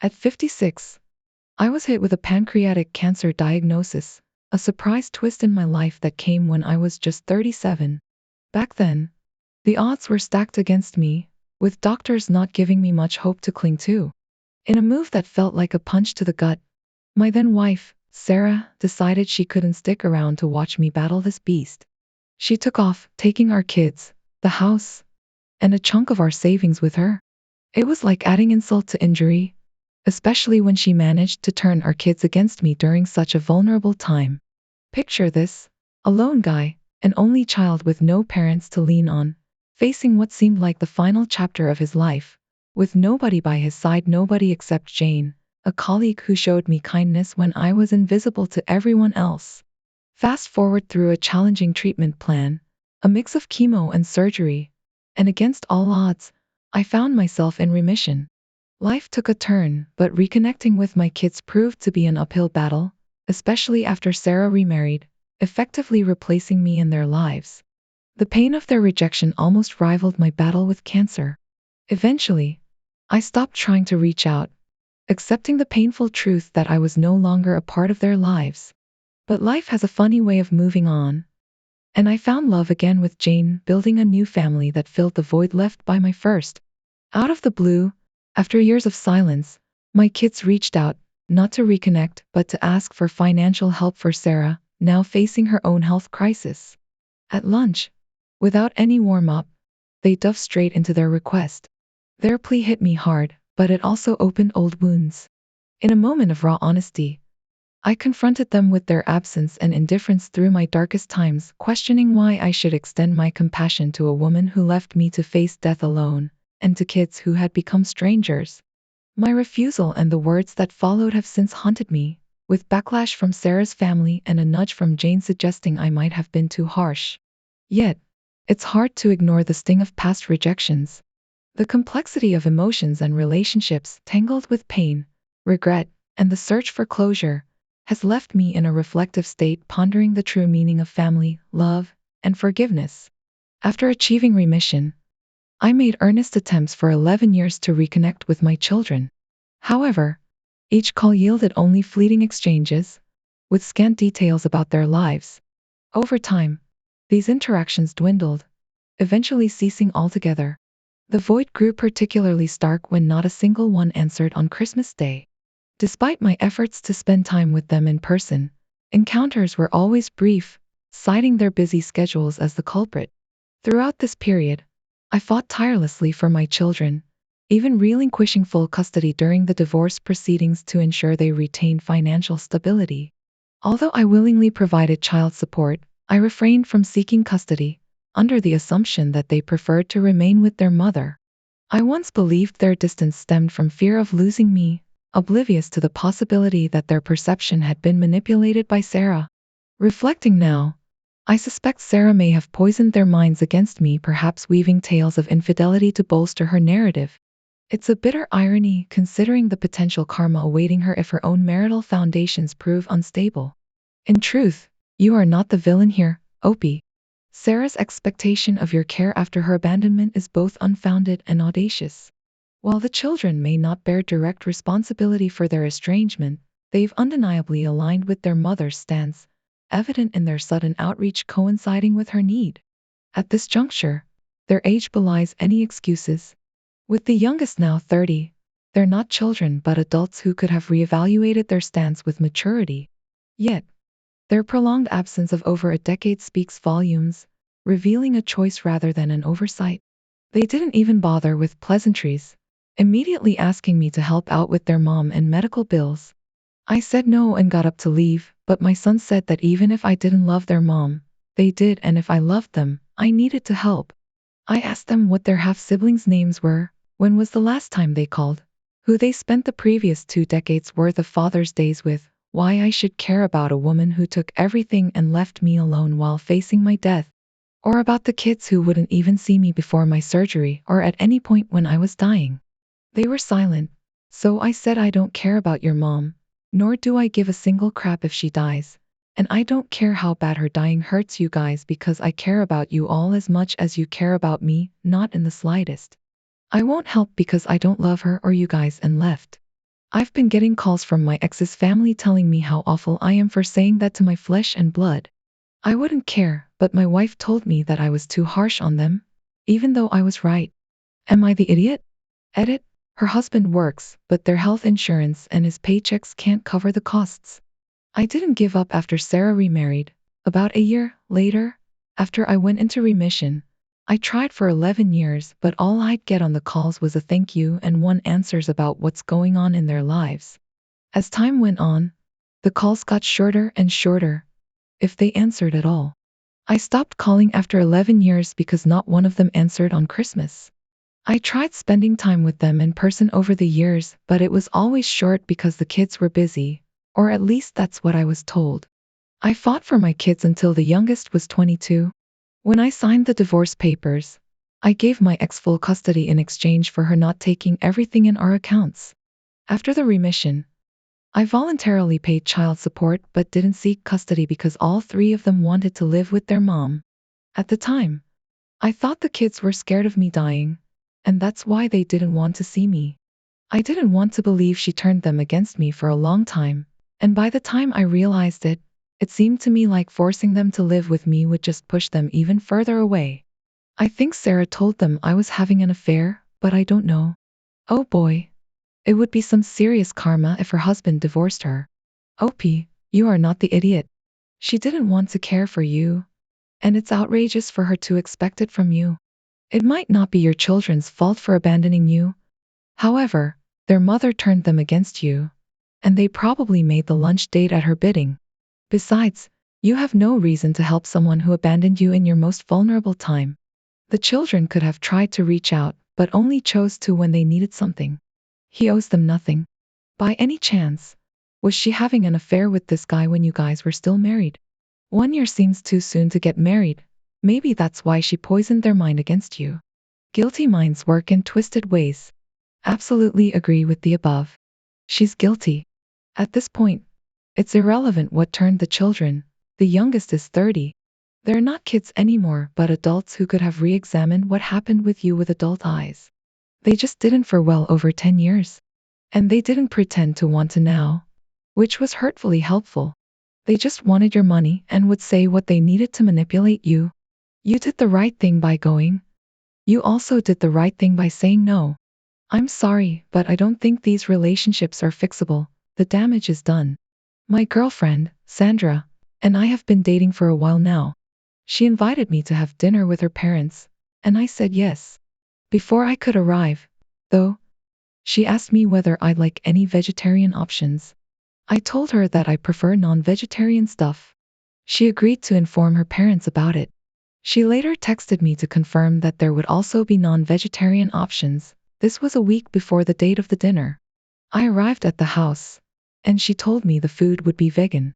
At 56, I was hit with a pancreatic cancer diagnosis, a surprise twist in my life that came when I was just 37. Back then, the odds were stacked against me, with doctors not giving me much hope to cling to. In a move that felt like a punch to the gut, my then wife, Sarah, decided she couldn't stick around to watch me battle this beast. She took off, taking our kids, the house, and a chunk of our savings with her. It was like adding insult to injury, especially when she managed to turn our kids against me during such a vulnerable time. Picture this: a lone guy, an only child with no parents to lean on, facing what seemed like the final chapter of his life, with nobody by his side, nobody except Jane, a colleague who showed me kindness when I was invisible to everyone else. Fast forward through a challenging treatment plan, a mix of chemo and surgery, and against all odds, I found myself in remission. Life took a turn, but reconnecting with my kids proved to be an uphill battle, especially after Sarah remarried, effectively replacing me in their lives. The pain of their rejection almost rivaled my battle with cancer. Eventually, I stopped trying to reach out, accepting the painful truth that I was no longer a part of their lives. But life has a funny way of moving on, and I found love again with Jane, building a new family that filled the void left by my first. Out of the blue, after years of silence, my kids reached out, not to reconnect, but to ask for financial help for Sarah, now facing her own health crisis. At lunch, without any warm-up, they dove straight into their request. Their plea hit me hard, but it also opened old wounds. In a moment of raw honesty, I confronted them with their absence and indifference through my darkest times, questioning why I should extend my compassion to a woman who left me to face death alone, and to kids who had become strangers. My refusal and the words that followed have since haunted me, with backlash from Sarah's family and a nudge from Jane suggesting I might have been too harsh. Yet, it's hard to ignore the sting of past rejections. The complexity of emotions and relationships, tangled with pain, regret, and the search for closure, has left me in a reflective state, pondering the true meaning of family, love, and forgiveness. After achieving remission, I made earnest attempts for 11 years to reconnect with my children. However, each call yielded only fleeting exchanges, with scant details about their lives. Over time, these interactions dwindled, eventually ceasing altogether. The void grew particularly stark when not a single one answered on Christmas Day. Despite my efforts to spend time with them in person, encounters were always brief, citing their busy schedules as the culprit. Throughout this period, I fought tirelessly for my children, even relinquishing full custody during the divorce proceedings to ensure they retained financial stability. Although I willingly provided child support, I refrained from seeking custody, under the assumption that they preferred to remain with their mother. I once believed their distance stemmed from fear of losing me, oblivious to the possibility that their perception had been manipulated by Sarah. Reflecting now, I suspect Sarah may have poisoned their minds against me, perhaps weaving tales of infidelity to bolster her narrative. It's a bitter irony, considering the potential karma awaiting her if her own marital foundations prove unstable. In truth, you are not the villain here, Opie. Sarah's expectation of your care after her abandonment is both unfounded and audacious. While the children may not bear direct responsibility for their estrangement, they've undeniably aligned with their mother's stance, evident in their sudden outreach coinciding with her need. At this juncture, their age belies any excuses. With the youngest now 30, they're not children but adults who could have reevaluated their stance with maturity. Yet, their prolonged absence of over a decade speaks volumes, revealing a choice rather than an oversight. They didn't even bother with pleasantries, immediately asking me to help out with their mom and medical bills. I said no and got up to leave, but my son said that even if I didn't love their mom, they did, and if I loved them, I needed to help. I asked them what their half-siblings' names were, when was the last time they called, who they spent the previous 2 decades worth of Father's Days with, why I should care about a woman who took everything and left me alone while facing my death, or about the kids who wouldn't even see me before my surgery or at any point when I was dying. They were silent, so I said, I don't care about your mom, nor do I give a single crap if she dies, and I don't care how bad her dying hurts you guys because I care about you all as much as you care about me, not in the slightest. I won't help because I don't love her or you guys, and left. I've been getting calls from my ex's family telling me how awful I am for saying that to my flesh and blood. I wouldn't care, but my wife told me that I was too harsh on them, even though I was right. Am I the idiot? Edit. Her husband works, but their health insurance and his paychecks can't cover the costs. I didn't give up after Sarah remarried. About a year later, after I went into remission, I tried for 11 years, but all I'd get on the calls was a thank you and one answers about what's going on in their lives. As time went on, the calls got shorter and shorter, if they answered at all. I stopped calling after 11 years because not one of them answered on Christmas. I tried spending time with them in person over the years, but it was always short because the kids were busy, or at least that's what I was told. I fought for my kids until the youngest was 22. When I signed the divorce papers, I gave my ex full custody in exchange for her not taking everything in our accounts. After the remission, I voluntarily paid child support but didn't seek custody because all three of them wanted to live with their mom. At the time, I thought the kids were scared of me dying, and that's why they didn't want to see me. I didn't want to believe she turned them against me for a long time, and by the time I realized it, it seemed to me like forcing them to live with me would just push them even further away. I think Sarah told them I was having an affair, but I don't know. Oh boy. It would be some serious karma if her husband divorced her. OP, you are not the idiot. She didn't want to care for you, and it's outrageous for her to expect it from you. It might not be your children's fault for abandoning you. However, their mother turned them against you, and they probably made the lunch date at her bidding. Besides, you have no reason to help someone who abandoned you in your most vulnerable time. The children could have tried to reach out, but only chose to when they needed something. He owes them nothing. By any chance, was she having an affair with this guy when you guys were still married? 1 year seems too soon to get married. Maybe that's why she poisoned their mind against you. Guilty minds work in twisted ways. Absolutely agree with the above. She's guilty. At this point, it's irrelevant what turned the children. The youngest is 30. They're not kids anymore, but adults who could have re-examined what happened with you with adult eyes. They just didn't for well over 10 years. And they didn't pretend to want to now, which was hurtfully helpful. They just wanted your money and would say what they needed to manipulate you. You did the right thing by going. You also did the right thing by saying no. I'm sorry, but I don't think these relationships are fixable. The damage is done. My girlfriend, Sandra, and I have been dating for a while now. She invited me to have dinner with her parents, and I said yes. Before I could arrive, though, she asked me whether I'd like any vegetarian options. I told her that I prefer non-vegetarian stuff. She agreed to inform her parents about it. She later texted me to confirm that there would also be non-vegetarian options. This was a week before the date of the dinner. I arrived at the house, and she told me the food would be vegan.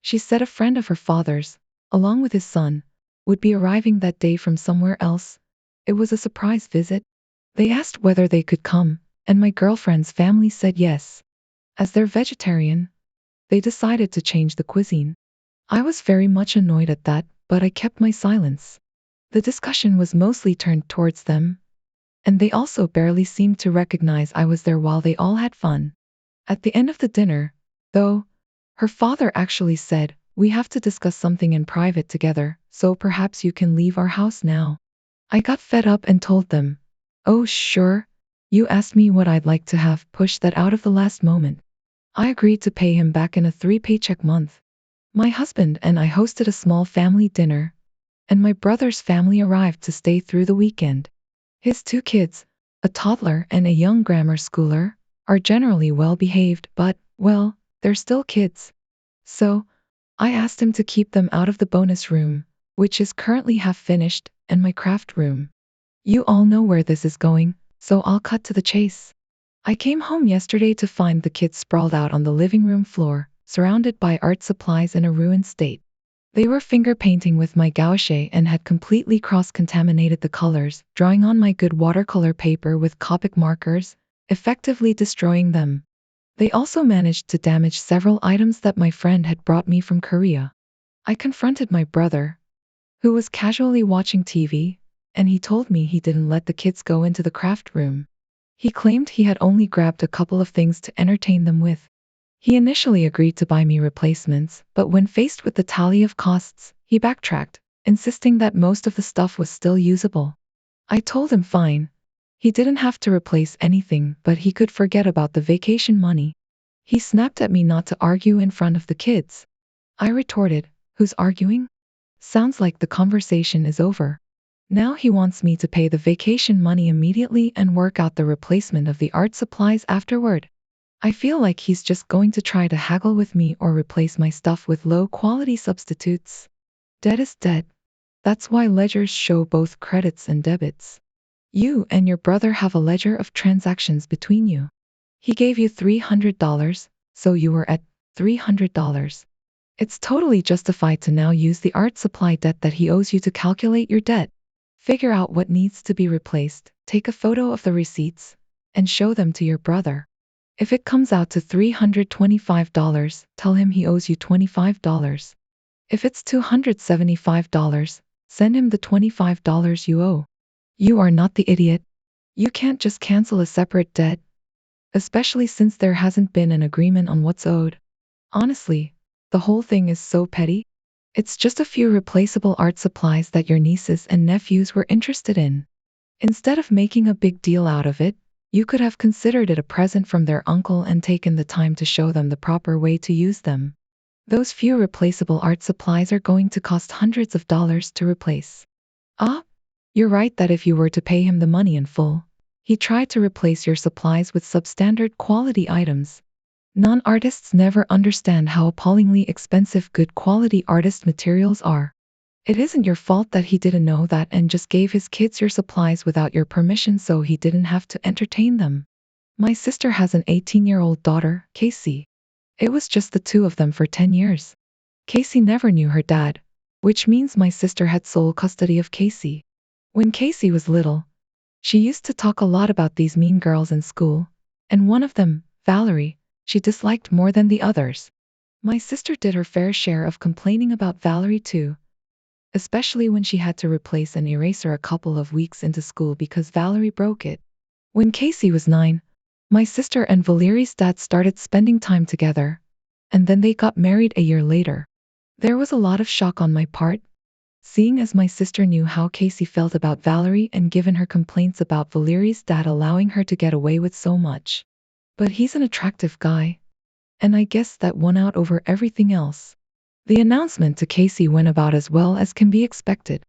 She said a friend of her father's, along with his son, would be arriving that day from somewhere else. It was a surprise visit. They asked whether they could come, and my girlfriend's family said yes. As they're vegetarian, they decided to change the cuisine. I was very much annoyed at that, but I kept my silence. The discussion was mostly turned towards them, and they also barely seemed to recognize I was there while they all had fun. At the end of the dinner, though, her father actually said, "We have to discuss something in private together, so perhaps you can leave our house now." I got fed up and told them, "Oh sure, you asked me what I'd like to have, push that out of the last moment." I agreed to pay him back in a 3-paycheck month. My husband and I hosted a small family dinner, and my brother's family arrived to stay through the weekend. His 2 kids, a toddler and a young grammar schooler, are generally well behaved, but, well, they're still kids. So, I asked him to keep them out of the bonus room, which is currently half finished, and my craft room. You all know where this is going, so I'll cut to the chase. I came home yesterday to find the kids sprawled out on the living room floor, surrounded by art supplies in a ruined state. They were finger painting with my gouache and had completely cross-contaminated the colors, drawing on my good watercolor paper with Copic markers, effectively destroying them. They also managed to damage several items that my friend had brought me from Korea. I confronted my brother, who was casually watching TV, and he told me he didn't let the kids go into the craft room. He claimed he had only grabbed a couple of things to entertain them with. He initially agreed to buy me replacements, but when faced with the tally of costs, he backtracked, insisting that most of the stuff was still usable. I told him fine. He didn't have to replace anything, but he could forget about the vacation money. He snapped at me not to argue in front of the kids. I retorted, "Who's arguing? Sounds like the conversation is over." Now he wants me to pay the vacation money immediately and work out the replacement of the art supplies afterward. I feel like he's just going to try to haggle with me or replace my stuff with low-quality substitutes. Debt is debt. That's why ledgers show both credits and debits. You and your brother have a ledger of transactions between you. He gave you $300, so you were at $300. It's totally justified to now use the art supply debt that he owes you to calculate your debt. Figure out what needs to be replaced, take a photo of the receipts, and show them to your brother. If it comes out to $325, tell him he owes you $25. If it's $275, send him the $25 you owe. You are not the idiot. You can't just cancel a separate debt, especially since there hasn't been an agreement on what's owed. Honestly, the whole thing is so petty. It's just a few replaceable art supplies that your nieces and nephews were interested in. Instead of making a big deal out of it, you could have considered it a present from their uncle and taken the time to show them the proper way to use them. Those few replaceable art supplies are going to cost hundreds of dollars to replace. Ah, you're right that if you were to pay him the money in full, he tried to replace your supplies with substandard quality items. Non-artists never understand how appallingly expensive good quality artist materials are. It isn't your fault that he didn't know that and just gave his kids your supplies without your permission so he didn't have to entertain them. My sister has an 18-year-old daughter, Casey. It was just the two of them for 10 years. Casey never knew her dad, which means my sister had sole custody of Casey. When Casey was little, she used to talk a lot about these mean girls in school, and one of them, Valerie, she disliked more than the others. My sister did her fair share of complaining about Valerie too, especially when she had to replace an eraser a couple of weeks into school because Valerie broke it. When Casey was 9, my sister and Valerie's dad started spending time together, and then they got married a year later. There was a lot of shock on my part, seeing as my sister knew how Casey felt about Valerie and given her complaints about Valerie's dad allowing her to get away with so much. But he's an attractive guy, and I guess that won out over everything else. The announcement to Casey went about as well as can be expected.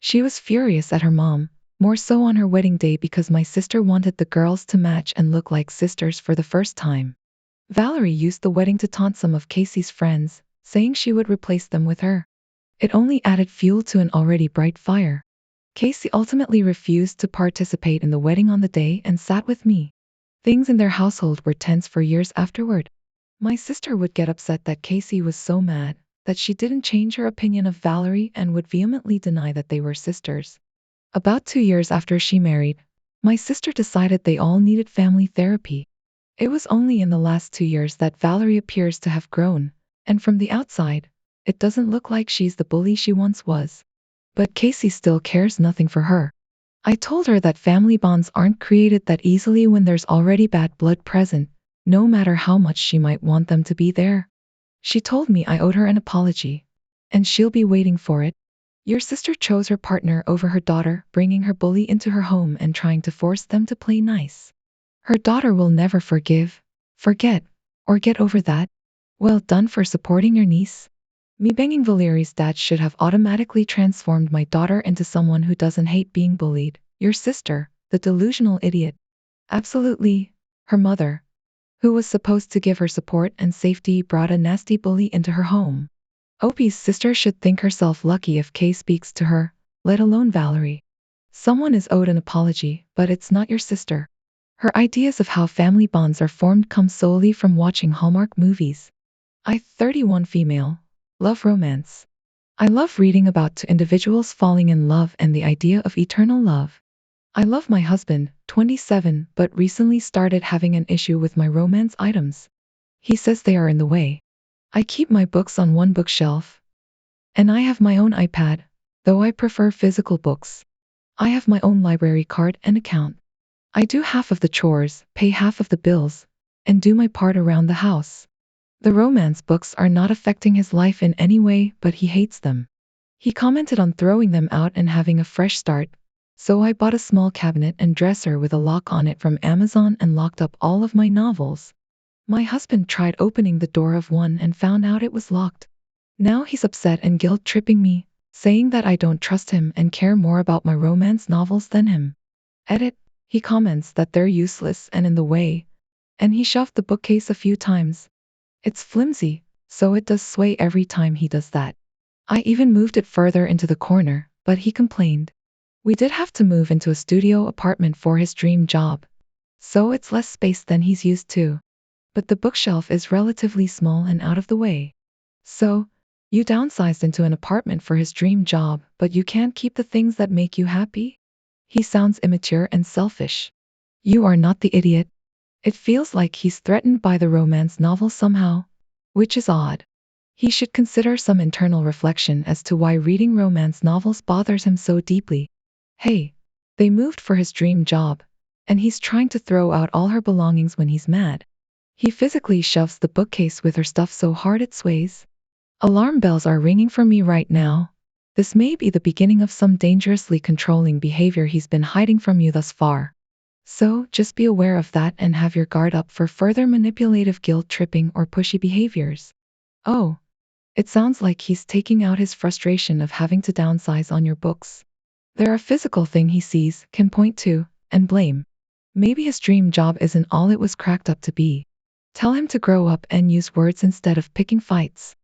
She was furious at her mom, more so on her wedding day because my sister wanted the girls to match and look like sisters for the first time. Valerie used the wedding to taunt some of Casey's friends, saying she would replace them with her. It only added fuel to an already bright fire. Casey ultimately refused to participate in the wedding on the day and sat with me. Things in their household were tense for years afterward. My sister would get upset that Casey was so mad that she didn't change her opinion of Valerie and would vehemently deny that they were sisters. About 2 years after she married, my sister decided they all needed family therapy. It was only in the last 2 years that Valerie appears to have grown, and from the outside, it doesn't look like she's the bully she once was. But Casey still cares nothing for her. I told her that family bonds aren't created that easily when there's already bad blood present, no matter how much she might want them to be there. She told me I owed her an apology, and she'll be waiting for it. Your sister chose her partner over her daughter, bringing her bully into her home and trying to force them to play nice. Her daughter will never forgive, forget, or get over that. Well done for supporting your niece. Me banging Valerie's dad should have automatically transformed my daughter into someone who doesn't hate being bullied. Your sister, the delusional idiot. Absolutely, her mother, who was supposed to give her support and safety, brought a nasty bully into her home. Opie's sister should think herself lucky if Kay speaks to her, let alone Valerie. Someone is owed an apology, but it's not your sister. Her ideas of how family bonds are formed come solely from watching Hallmark movies. I, 31 female, love romance. I love reading about two individuals falling in love and the idea of eternal love. I love my husband, 27, but recently started having an issue with my romance items. He says they are in the way. I keep my books on one bookshelf, and I have my own iPad, though I prefer physical books. I have my own library card and account. I do half of the chores, pay half of the bills, and do my part around the house. The romance books are not affecting his life in any way, but he hates them. He commented on throwing them out and having a fresh start, so I bought a small cabinet and dresser with a lock on it from Amazon and locked up all of my novels. My husband tried opening the door of one and found out it was locked. Now he's upset and guilt-tripping me, saying that I don't trust him and care more about my romance novels than him. Edit. He comments that they're useless and in the way, and he shoved the bookcase a few times. It's flimsy, so it does sway every time he does that. I even moved it further into the corner, but he complained. We did have to move into a studio apartment for his dream job, so it's less space than he's used to. But the bookshelf is relatively small and out of the way. So, you downsized into an apartment for his dream job, but you can't keep the things that make you happy? He sounds immature and selfish. You are not the idiot. It feels like he's threatened by the romance novel somehow, which is odd. He should consider some internal reflection as to why reading romance novels bothers him so deeply. Hey, they moved for his dream job, and he's trying to throw out all her belongings when he's mad. He physically shoves the bookcase with her stuff so hard it sways. Alarm bells are ringing for me right now. This may be the beginning of some dangerously controlling behavior he's been hiding from you thus far. So, just be aware of that and have your guard up for further manipulative guilt-tripping or pushy behaviors. Oh, it sounds like he's taking out his frustration of having to downsize on your books. They're a physical thing he sees, can point to, and blame. Maybe his dream job isn't all it was cracked up to be. Tell him to grow up and use words instead of picking fights.